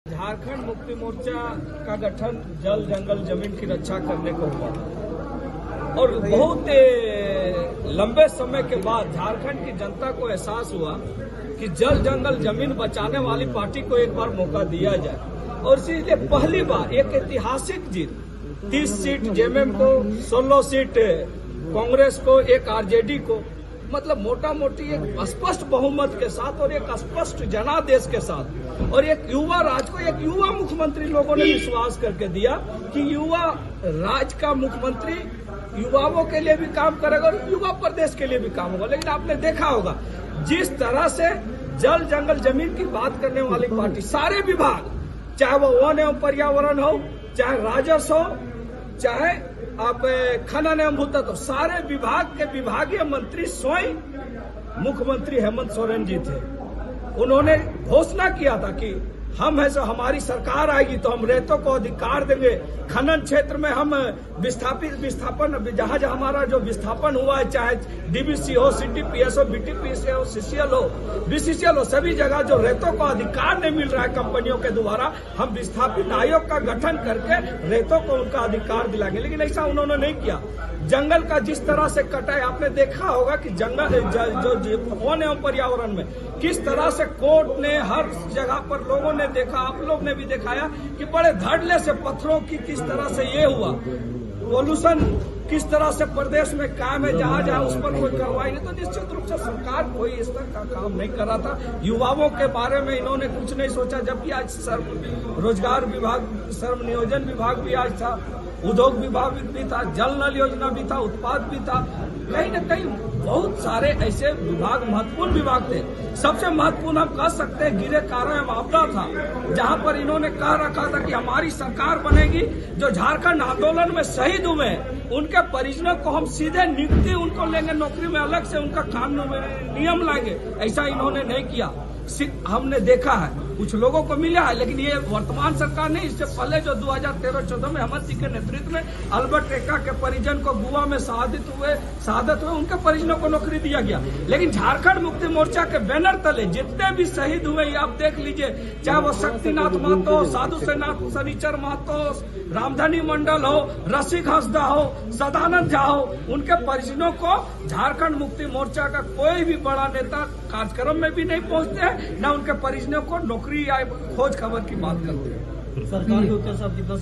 झारखंड मुक्ति मोर्चा का गठन जल जंगल जमीन की रक्षा करने को हुआ और बहुत लंबे समय के बाद झारखंड की जनता को एहसास हुआ कि जल जंगल जमीन बचाने वाली पार्टी को एक बार मौका दिया जाए और इसलिए पहली बार एक ऐतिहासिक जीत 30 सीट जेएमएम को, 16 सीट कांग्रेस को, एक आरजेडी को, मतलब मोटा मोटी एक स्पष्ट बहुमत के साथ और एक स्पष्ट जनादेश के साथ और एक युवा राज को एक युवा मुख्यमंत्री लोगों ने विश्वास करके दिया कि युवा राज का मुख्यमंत्री युवाओं के लिए भी काम करेगा और युवा प्रदेश के लिए भी काम होगा। लेकिन आपने देखा होगा जिस तरह से जल जंगल जमीन की बात करने वाली पार्टी सारे विभाग, चाहे वो वन एवं पर्यावरण हो, चाहे राजस्व हो, चाहे आप खनन एवं भूतत्व, सारे विभाग के विभागीय मंत्री स्वयं मुख्यमंत्री हेमंत सोरेन जी थे। उन्होंने घोषणा किया था कि हम है सो हमारी सरकार आएगी तो हम रेतों को अधिकार देंगे, खनन क्षेत्र में हम विस्थापन जहां जहां हमारा जो विस्थापन हुआ है, चाहे डीबीसी हो, सीटीपीएस हो, बीटीपीसी हो, सीसीएल हो, बीसीसीएल हो, सभी जगह जो रेतों को अधिकार नहीं मिल रहा है कंपनियों के द्वारा, हम विस्थापित आयोग का गठन करके रेतों को उनका अधिकार दिलाएंगे। लेकिन ऐसा उन्होंने नहीं किया। जंगल का जिस तरह से कटाई आपने देखा होगा कि जंगल जो वन एवं पर्यावरण में किस तरह से कोर्ट ने हर जगह पर लोगों ने देखा, आप लोग ने भी दिखाया कि बड़े धड़ल्ले से पत्थरों की किस तरह से ये हुआ, पॉल्यूशन किस तरह से प्रदेश में कायम है, जहां जहां उस पर कोई कार्रवाई नहीं। तो निश्चित रूप से सरकार कोई इस तरह का काम नहीं कर रहा था। युवाओं के बारे में इन्होंने कुछ नहीं सोचा, जबकि आज रोजगार विभाग, श्रम नियोजन विभाग भी आज था, उद्योग विभाग भी था, जल नल योजना भी था, उत्पाद भी था, कहीं न कहीं बहुत सारे ऐसे विभाग महत्वपूर्ण विभाग थे। सबसे महत्वपूर्ण हम कह सकते हैं गिरे कार्य एवं आपदा था, जहां पर इन्होंने कह रखा था कि हमारी सरकार बनेगी, जो झारखंड आंदोलन में शहीद हुए उनके परिजनों को हम सीधे नियुक्ति उनको लेंगे, नौकरी में अलग से उनका कानून नियम लाएंगे। ऐसा इन्होंने नहीं किया। हमने देखा है कुछ लोगों को मिला है, लेकिन ये वर्तमान सरकार नहीं, इससे पहले जो 2013-14 में हेमंत जी के नेतृत्व में अल्बर्ट एक्का के परिजन को गोवा में शहादत हुए उनके परिजनों को नौकरी दिया गया। लेकिन झारखंड मुक्ति मोर्चा के बैनर तले जितने भी शहीद हुए ये आप देख लीजिए, चाहे वो शक्तिनाथ महतो, साधु सेनाथ शनिचर महतो, रामधनी मंडल हो, रसिक हंसदा हो, सदानंद झा हो, उनके परिजनों को झारखंड मुक्ति मोर्चा का कोई भी बड़ा नेता कार्यक्रम में भी नहीं पहुंचते हैं, न उनके परिजनों को नौकरी या खोज खबर की बात करते हैं। सरकार के उत्तर से आप कितना